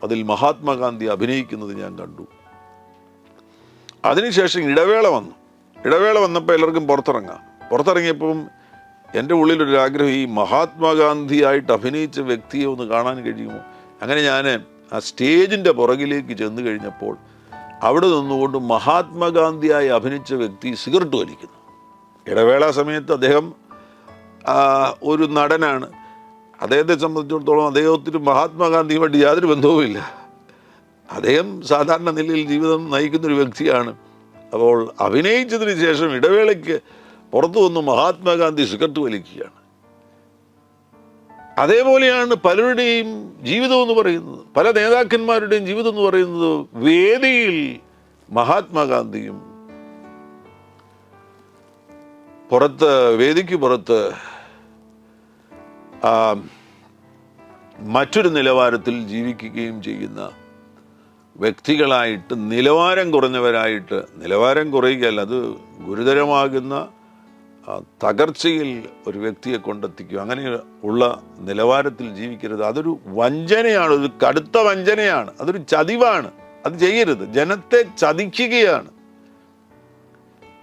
അതിൽ മഹാത്മാഗാന്ധി അഭിനയിക്കുന്നത് ഞാൻ കണ്ടു. അതിനുശേഷം ഇടവേള വന്നപ്പോൾ എല്ലാവർക്കും പുറത്തിറങ്ങിയപ്പം എൻ്റെ ഉള്ളിലൊരു ആഗ്രഹം, ഈ മഹാത്മാഗാന്ധിയായിട്ട് അഭിനയിച്ച വ്യക്തിയെ ഒന്ന് കാണാൻ കഴിയുമോ? അങ്ങനെ ഞാൻ ആ സ്റ്റേജിൻ്റെ പുറകിലേക്ക് ചെന്ന് കഴിഞ്ഞപ്പോൾ അവിടെ നിന്നുകൊണ്ട് മഹാത്മാഗാന്ധിയായി അഭിനയിച്ച വ്യക്തി സിഗരറ്റ് വലിക്കുന്നു. ഇടവേള സമയത്ത് അദ്ദേഹം ഒരു നടനാണ്. അദ്ദേഹത്തെ സംബന്ധിച്ചിടത്തോളം അദ്ദേഹത്തിന് മഹാത്മാഗാന്ധിയുമായിട്ട് യാതൊരു ബന്ധവുമില്ല. അദ്ദേഹം സാധാരണ നിലയിൽ ജീവിതം നയിക്കുന്നൊരു വ്യക്തിയാണ്. അപ്പോൾ അഭിനയിച്ചതിന് ശേഷം ഇടവേളയ്ക്ക് പുറത്തു വന്ന് മഹാത്മാഗാന്ധി സിഗരറ്റ് വലിക്കുകയാണ്. അതേപോലെയാണ് പലരുടെയും ജീവിതം എന്ന് പറയുന്നത്, പല നേതാക്കന്മാരുടെയും ജീവിതം എന്ന് പറയുന്നത്. വേദിയിൽ മഹാത്മാഗാന്ധിയും വേദിക്ക് പുറത്ത് മറ്റൊരു നിലവാരത്തിൽ ജീവിക്കുകയും ചെയ്യുന്ന വ്യക്തികളായിട്ട്, നിലവാരം കുറഞ്ഞവരായിട്ട്, നിലവാരം കുറയുകയല്ല, അത് ഗുരുതരമാകുന്ന തകർച്ചയിൽ ഒരു വ്യക്തിയെ കൊണ്ടെത്തിക്കും. അങ്ങനെ ഉള്ള നിലവാരത്തിൽ ജീവിക്കരുത്. അതൊരു വഞ്ചനയാണ്, ഒരു കടുത്ത വഞ്ചനയാണ്, അതൊരു ചതിവാണ്. അത് ചെയ്യരുത്. ജനത്തെ ചതിക്കുകയാണ്.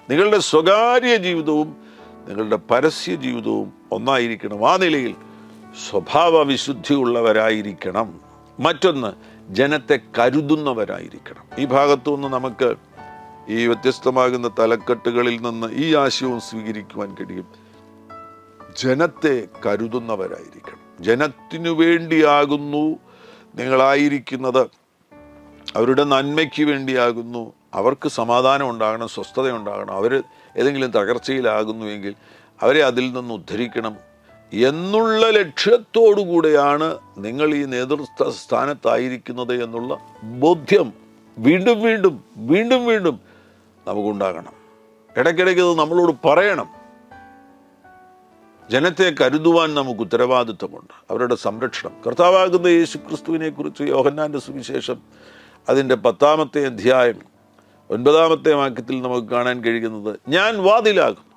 നിങ്ങളുടെ സ്വകാര്യ ജീവിതവും നിങ്ങളുടെ പരസ്യ ജീവിതവും ഒന്നായിരിക്കണം. ആ നിലയിൽ സ്വഭാവ വിശുദ്ധിയുള്ളവരായിരിക്കണം. മറ്റൊന്ന്, ജനത്തെ കരുതുന്നവരായിരിക്കണം. ഈ ഭാഗത്തു നിന്ന് നമുക്ക് ഈ വ്യത്യസ്തമാകുന്ന തലക്കെട്ടുകളിൽ നിന്ന് ഈ ആശയവും സ്വീകരിക്കുവാൻ കഴിയും. ജനത്തെ കരുതുന്നവരായിരിക്കണം. ജനത്തിനു വേണ്ടിയാകുന്നു നിങ്ങളായിരിക്കുന്നത്, അവരുടെ നന്മയ്ക്ക് വേണ്ടിയാകുന്നു, അവർക്ക് സമാധാനം ഉണ്ടാകണം, സ്വസ്ഥത ഉണ്ടാകണം, അവർ ഏതെങ്കിലും തകർച്ചയിലാകുന്നുവെങ്കിൽ അവരെ അതിൽ നിന്ന് ഉദ്ധരിക്കണം എന്നുള്ള ലക്ഷ്യത്തോടു കൂടെയാണ് നിങ്ങൾ ഈ നേതൃത്വ സ്ഥാനത്തായിരിക്കുന്നത് എന്നുള്ള ബോധ്യം വീണ്ടും വീണ്ടും വീണ്ടും വീണ്ടും നമുക്കുണ്ടാകണം. ഇടയ്ക്കിടയ്ക്ക് അത് നമ്മളോട് പറയണം. ജനത്തെ കരുതുവാൻ നമുക്ക് ഉത്തരവാദിത്വമുണ്ട്, അവരുടെ സംരക്ഷണം. കർത്താവാകുന്ന യേശു ക്രിസ്തുവിനെ കുറിച്ച് യോഹന്നാന്റെ സുവിശേഷം അതിൻ്റെ 10-ാമത്തെ അധ്യായം 9-ാമത്തെ വാക്യത്തിൽ നമുക്ക് കാണാൻ കഴിയുന്നത്, ഞാൻ വാതിലാകുന്നു.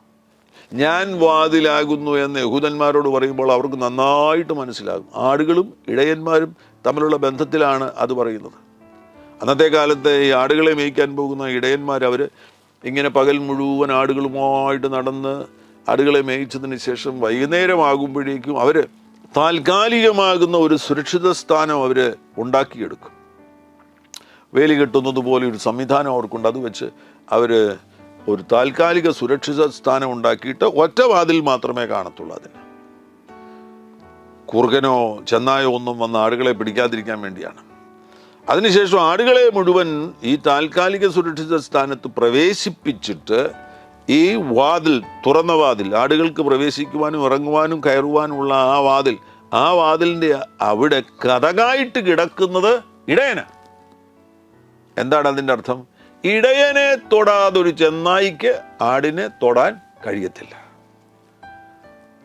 ഞാൻ വാതിലാകുന്നു എന്ന് യഹൂദന്മാരോട് പറയുമ്പോൾ അവർക്ക് നന്നായിട്ട് മനസ്സിലാകും. ആടുകളും ഇടയന്മാരും തമ്മിലുള്ള ബന്ധത്തിലാണ് അത് പറയുന്നത്. അന്നത്തെ കാലത്തെ ഈ ആടുകളെ മേയ്ക്കാൻ പോകുന്ന ഇടയന്മാർ അവർ ഇങ്ങനെ പകൽ മുഴുവൻ ആടുകളുമായിട്ട് നടന്ന് ആടുകളെ മേയിച്ചതിന് ശേഷം വൈകുന്നേരമാകുമ്പോഴേക്കും അവർ താൽക്കാലികമാകുന്ന ഒരു സുരക്ഷിത സ്ഥാനം അവർ ഉണ്ടാക്കിയെടുക്കും. വേലി കെട്ടുന്നത് പോലെ ഒരു സംവിധാനം അവർക്കുണ്ട്. അത് വെച്ച് അവർ ഒരു താൽക്കാലിക സുരക്ഷിത സ്ഥാനം ഉണ്ടാക്കിയിട്ട് ഒറ്റ വാതിൽ മാത്രമേ കാണത്തുള്ളൂ. അതിന് കുറുകനോ ചെന്നായോ ഒന്നും വന്ന് ആടുകളെ പിടിക്കാതിരിക്കാൻ വേണ്ടിയാണ്. അതിനുശേഷം ആടുകളെ മുഴുവൻ ഈ താൽക്കാലിക സുരക്ഷിത സ്ഥാനത്ത് പ്രവേശിപ്പിച്ചിട്ട് ഈ വാതിൽ, തുറന്ന വാതിൽ, ആടുകൾക്ക് പ്രവേശിക്കുവാനും ഇറങ്ങുവാനും കയറുവാനുമുള്ള ആ വാതിലിൻ്റെ അവിടെ കതകായിട്ട് കിടക്കുന്നത് ഇടയന. എന്താണ് അതിൻ്റെ അർത്ഥം? ഇടയനെ തൊടാതൊരു ചെന്നായിക്ക് ആടിനെ തൊടാൻ കഴിയത്തില്ല.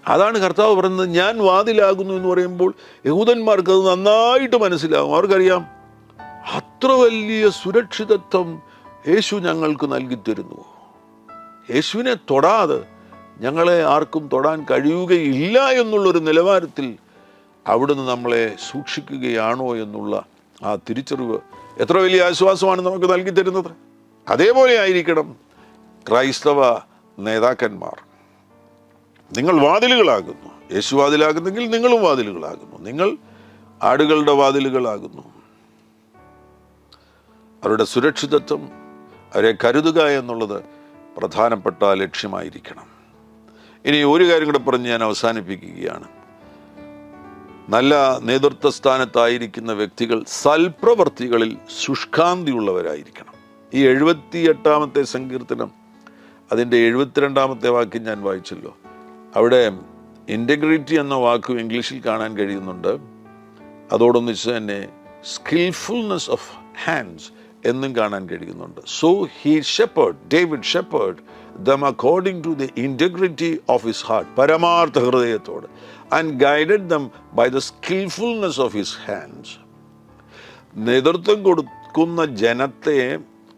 അതാണ് കർത്താവ് പറയുന്നത്, ഞാൻ വാതിലാകുന്നു എന്ന് പറയുമ്പോൾ യഹൂദന്മാർക്ക് അത് നന്നായിട്ട് മനസ്സിലാകും. അവർക്കറിയാം അത്ര വലിയ സുരക്ഷിതത്വം യേശു ഞങ്ങൾക്ക് നൽകിത്തരുന്നു. യേശുവിനെ തൊടാതെ ഞങ്ങളെ ആർക്കും തൊടാൻ കഴിയുകയില്ല എന്നുള്ളൊരു നിലവാരത്തിൽ അവിടുന്ന് നമ്മളെ സൂക്ഷിക്കുകയാണോ എന്നുള്ള ആ തിരിച്ചറിവ് എത്ര വലിയ ആശ്വാസമാണ് നമുക്ക് നൽകി തരുന്നത്. അതേപോലെ ആയിരിക്കണം ക്രൈസ്തവ നേതാക്കന്മാർ. നിങ്ങൾ വാതിലുകളാകുന്നു. യേശു വാതിലാകുന്നെങ്കിൽ നിങ്ങളും വാതിലുകളാകുന്നു. നിങ്ങൾ ആടുകളുടെ വാതിലുകളാകുന്നു. അവരുടെ സുരക്ഷിതത്വം, അവരെ കരുതുക എന്നുള്ളത് പ്രധാനപ്പെട്ട ലക്ഷ്യമായിരിക്കണം. ഇനി ഒരു കാര്യം കൂടെ പറഞ്ഞ് ഞാൻ അവസാനിപ്പിക്കുകയാണ്. നല്ല നേതൃത്വ സ്ഥാനത്തായിരിക്കുന്ന വ്യക്തികൾ സൽപ്രവർത്തികളിൽ ശുഷ്കാന്തിയുള്ളവരായിരിക്കണം. ഈ 78-ാമത്തെ സങ്കീർത്തനം അതിൻ്റെ 72-ാമത്തെ വാക്യം ഞാൻ വായിച്ചല്ലോ. അവിടെ ഇൻറ്റഗ്രിറ്റി എന്ന വാക്ക് ഇംഗ്ലീഷിൽ കാണാൻ കഴിയുന്നുണ്ട്. അതോടൊന്നിച്ച് തന്നെ സ്കിൽഫുൾനെസ് ഓഫ് ഹാൻഡ്സ് എന്നും കാണാൻ കഴിയുന്നുണ്ട്. So he shepherd, David shepherd them according to the integrity of his heart, പരമാർത്ഥ ഹൃദയത്തോട്, and guided them by the skillfulness of his hands. നേതൃത്വം കൊടുക്കുന്ന ജനത്തെ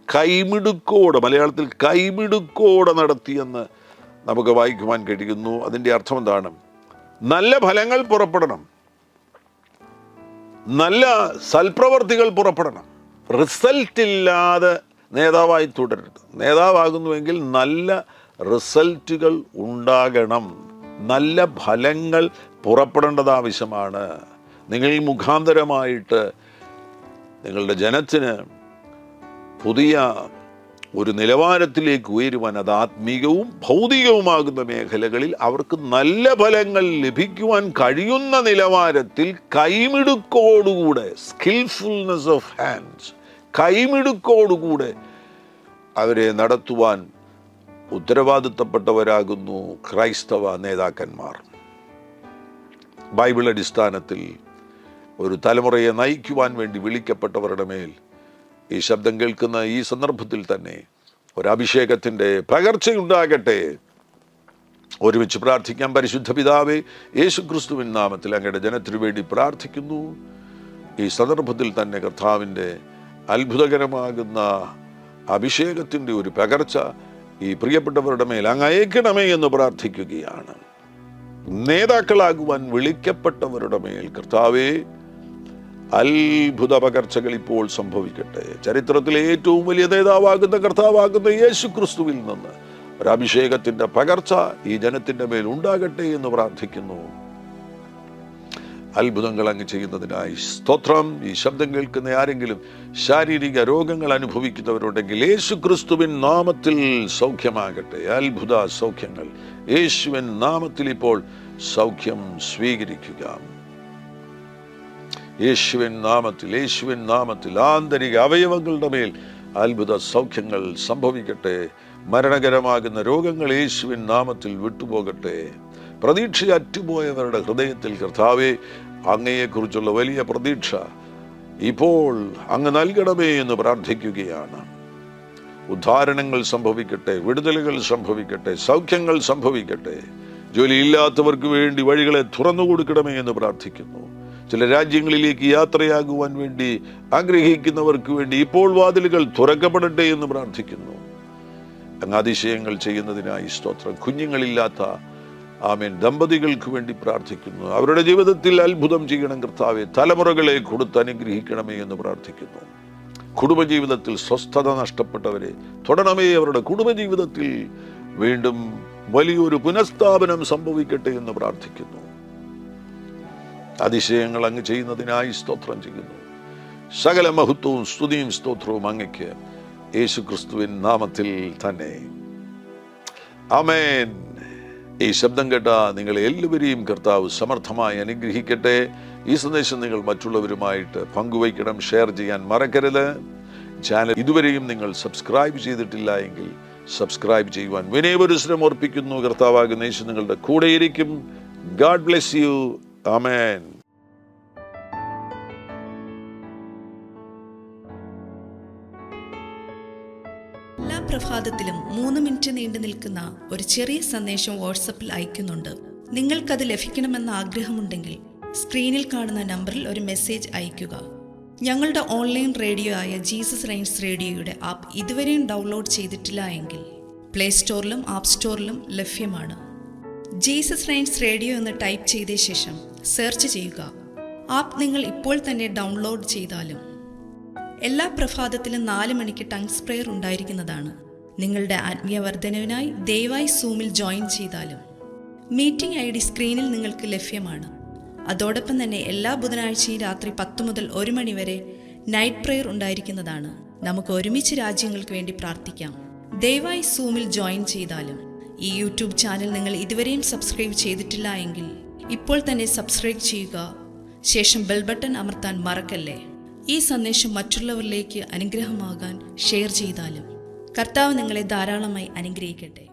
കൈമിടുക്കോടെ, മലയാളത്തിൽ കൈമിടുക്കോടെ നടത്തിയെന്ന് നമുക്ക് വായിക്കുവാൻ കഴിയുന്നു. അതിൻ്റെ അർത്ഥം എന്താണ്? നല്ല ഫലങ്ങൾ പുറപ്പെടണം, നല്ല സൽപ്രവർത്തികൾ പുറപ്പെടണം. റിസൾട്ട് ഇല്ലാതെ നേതാവായി തുടരരുത്. നേതാവാകുന്നുവെങ്കിൽ നല്ല റിസൾട്ടുകൾ ഉണ്ടാകണം, നല്ല ഫലങ്ങൾ പുറപ്പെടേണ്ടത് ആവശ്യമാണ്. നിങ്ങൾ മുഖാന്തരമായിട്ട് നിങ്ങളുടെ ജനത്തിന് പുതിയ ഒരു നിലവാരത്തിലേക്ക് ഉയരുവാൻ, അത് ആത്മീകവും ഭൗതികവുമാകുന്ന മേഖലകളിൽ അവർക്ക് നല്ല ഫലങ്ങൾ ലഭിക്കുവാൻ കഴിയുന്ന നിലവാരത്തിൽ കൈമിടുക്കോടുകൂടെ, സ്കിൽഫുൾനെസ് ഓഫ് ഹാൻഡ്സ്, കൈമിടുക്കോടുകൂടെ അവരെ നടത്തുവാൻ ഉത്തരവാദിത്തപ്പെട്ടവരാകുന്നു ക്രൈസ്തവ നേതാക്കന്മാർ. ബൈബിൾ അടിസ്ഥാനത്തിൽ ഒരു തലമുറയെ നയിക്കുവാൻ വേണ്ടി വിളിക്കപ്പെട്ടവരുടെ മേൽ ഈ ശബ്ദം കേൾക്കുന്ന ഈ സന്ദർഭത്തിൽ തന്നെ ഒരഭിഷേകത്തിൻ്റെ പകർച്ചയുണ്ടാകട്ടെ. ഒരുമിച്ച് പ്രാർത്ഥിക്കാം. പരിശുദ്ധ പിതാവേ, യേശു ക്രിസ്തുവിൻ നാമത്തിൽ അങ്ങയുടെ ജനത്തിനു വേണ്ടി പ്രാർത്ഥിക്കുന്നു. ഈ സന്ദർഭത്തിൽ തന്നെ കർത്താവിൻ്റെ അത്ഭുതകരമാകുന്ന അഭിഷേകത്തിൻ്റെ ഒരു പകർച്ച ഈ പ്രിയപ്പെട്ടവരുടെ മേൽ അങ്ങ് അയക്കണമേ എന്ന് പ്രാർത്ഥിക്കുകയാണ്. നേതാക്കളാകുവാൻ വിളിക്കപ്പെട്ടവരുടെ മേൽ കർത്താവേ അത്ഭുത പകർച്ചകൾ ഇപ്പോൾ സംഭവിക്കട്ടെ. ചരിത്രത്തിലെ ഏറ്റവും വലിയ നേതാവാകുന്ന കർത്താവാകുന്ന യേശു ക്രിസ്തുവിൽ നിന്ന് ഒരഭിഷേകത്തിൻ്റെ പകർച്ച ഈ ജനത്തിൻ്റെ മേൽ ഉണ്ടാകട്ടെ എന്ന് പ്രാർത്ഥിക്കുന്നു. അത്ഭുതങ്ങൾ അങ്ങ് ചെയ്യുന്നതിനായി സ്തോത്രം. ഈ ശബ്ദം കേൾക്കുന്ന ആരെങ്കിലും ശാരീരിക രോഗങ്ങൾ അനുഭവിക്കുന്നവരുണ്ടെങ്കിൽ യേശുക്രിസ്തുവിൻ നാമത്തിൽ സൗഖ്യമാകട്ടെ. അത്ഭുത സൗഖ്യങ്ങൾ യേശുവിൻ നാമത്തിൽ ഇപ്പോൾ സൗഖ്യം സ്വീകരിക്കുക. യേശുവിൻ നാമത്തിൽ ആന്തരിക അവയവങ്ങളുടെ മേൽ അത്ഭുത സൗഖ്യങ്ങൾ സംഭവിക്കട്ടെ. മരണകരമാകുന്ന രോഗങ്ങൾ യേശുവിൻ നാമത്തിൽ വിട്ടുപോകട്ടെ. പ്രതീക്ഷ അറ്റുപോയവരുടെ ഹൃദയത്തിൽ കർത്താവേ, അങ്ങയെക്കുറിച്ചുള്ള വലിയ പ്രതീക്ഷ ഇപ്പോൾ അങ്ങ് നൽകണമേ എന്ന് പ്രാർത്ഥിക്കുകയാണ്. ഉദ്ധാരണങ്ങൾ സംഭവിക്കട്ടെ, വിടുതലുകൾ സംഭവിക്കട്ടെ, സൗഖ്യങ്ങൾ സംഭവിക്കട്ടെ. ജോലിയില്ലാത്തവർക്ക് വേണ്ടി വഴികളെ തുറന്നു കൊടുക്കണമേ എന്ന് പ്രാർത്ഥിക്കുന്നു. ചില രാജ്യങ്ങളിലേക്ക് യാത്രയാകുവാൻ വേണ്ടി ആഗ്രഹിക്കുന്നവർക്ക് വേണ്ടി ഇപ്പോൾ വാതിലുകൾ തുറക്കപ്പെടട്ടെ എന്ന് പ്രാർത്ഥിക്കുന്നു. അങ്ങ് അതിശയങ്ങൾ ചെയ്യുന്നതിനായി സ്തോത്രം. കുഞ്ഞുങ്ങളില്ലാത്ത ആമേൻ ദമ്പതികൾക്ക് വേണ്ടി പ്രാർത്ഥിക്കുന്നു. അവരുടെ ജീവിതത്തിൽ അത്ഭുതം ചെയ്യണം കർത്താവെ. തലമുറകളെ കൊടുത്ത് അനുഗ്രഹിക്കണമേ എന്ന് പ്രാർത്ഥിക്കുന്നു. കുടുംബജീവിതത്തിൽ സ്വസ്ഥത നഷ്ടപ്പെട്ടവരെ തൊടണമേ. അവരുടെ കുടുംബജീവിതത്തിൽ വീണ്ടും വലിയൊരു പുനഃസ്ഥാപനം സംഭവിക്കട്ടെ എന്ന് പ്രാർത്ഥിക്കുന്നു. അതിശയങ്ങൾ അങ്ങ് ചെയ്യുന്നതിനായി സ്തോത്രം ചെയ്യുന്നു. സകല മഹത്വവും സ്തുതിയും സ്തോത്രവും അങ്ങയ്ക്ക് യേശുക്രിസ്തുവിൻ നാമത്തിൽ തന്നെ. ആമേൻ. ഈ ശബ്ദം കേട്ട നിങ്ങളെ എല്ലാവരെയും കർത്താവ് സമർത്ഥമായി അനുഗ്രഹിക്കട്ടെ. ഈ സന്ദേശം നിങ്ങൾ മറ്റുള്ളവരുമായിട്ട് പങ്കുവയ്ക്കണം, ഷെയർ ചെയ്യാൻ മറക്കരുത്. ചാനൽ ഇതുവരെയും നിങ്ങൾ സബ്സ്ക്രൈബ് ചെയ്തിട്ടില്ല എങ്കിൽ സബ്സ്ക്രൈബ് ചെയ്യുവാൻ വിനയപരിശ്രമം ഓർപ്പിക്കുന്നു. കർത്താവാകുന്ന യേശു നിങ്ങളുടെ കൂടെയിരിക്കും. God bless you. ആമേൻ. എല്ലാ പ്രഭാതത്തിലും 3 മിനിറ്റ് നീണ്ടു നിൽക്കുന്ന ഒരു ചെറിയ സന്ദേശം വാട്സപ്പിൽ അയക്കുന്നുണ്ട്. നിങ്ങൾക്കത് ലഭിക്കണമെന്ന ആഗ്രഹമുണ്ടെങ്കിൽ സ്ക്രീനിൽ കാണുന്ന നമ്പറിൽ ഒരു മെസ്സേജ് അയയ്ക്കുക. ഞങ്ങളുടെ ഓൺലൈൻ റേഡിയോ ആയ ജീസസ് റെയിൻസ് റേഡിയോയുടെ ആപ്പ് ഇതുവരെയും ഡൗൺലോഡ് ചെയ്തിട്ടില്ല എങ്കിൽ പ്ലേ സ്റ്റോറിലും ആപ്പ് സ്റ്റോറിലും ലഭ്യമാണ്. ജീസസ് റെയിൻസ് റേഡിയോ എന്ന് ടൈപ്പ് ചെയ്ത ശേഷം സെർച്ച് ചെയ്യുക. ആപ്പ് നിങ്ങൾ ഇപ്പോൾ തന്നെ ഡൗൺലോഡ് ചെയ്താലും. എല്ലാ പ്രഭാതത്തിലും 4 മണിക്ക് ടങ്സ് പ്രെയർ ഉണ്ടായിരിക്കുന്നതാണ്. നിങ്ങളുടെ ആത്മീയ വർധനവിനായി ദയവായി സൂമിൽ ജോയിൻ ചെയ്താലും. മീറ്റിംഗ് ID സ്ക്രീനിൽ നിങ്ങൾക്ക് ലഭ്യമാണ്. അതോടൊപ്പം തന്നെ എല്ലാ ബുധനാഴ്ചയും രാത്രി 10 മുതൽ 1 മണി വരെ നൈറ്റ് പ്രെയർ ഉണ്ടായിരിക്കുന്നതാണ്. നമുക്ക് ഒരുമിച്ച് രാജ്യങ്ങൾക്ക് വേണ്ടി പ്രാർത്ഥിക്കാം. ദയവായി സൂമിൽ ജോയിൻ ചെയ്താലും. ഈ യൂട്യൂബ് ചാനൽ നിങ്ങൾ ഇതുവരെയും സബ്സ്ക്രൈബ് ചെയ്തിട്ടില്ല എങ്കിൽ ഇപ്പോൾ തന്നെ സബ്സ്ക്രൈബ് ചെയ്യുക. ശേഷം ബെൽ ബട്ടൺ അമർത്താൻ മറക്കല്ലേ. ഈ സന്ദേശം മറ്റുള്ളവരിലേക്ക് അനുഗ്രഹമാകാൻ ഷെയർ ചെയ്താലും. കർത്താവ് നിങ്ങളെ ധാരാളമായി അനുഗ്രഹിക്കട്ടെ.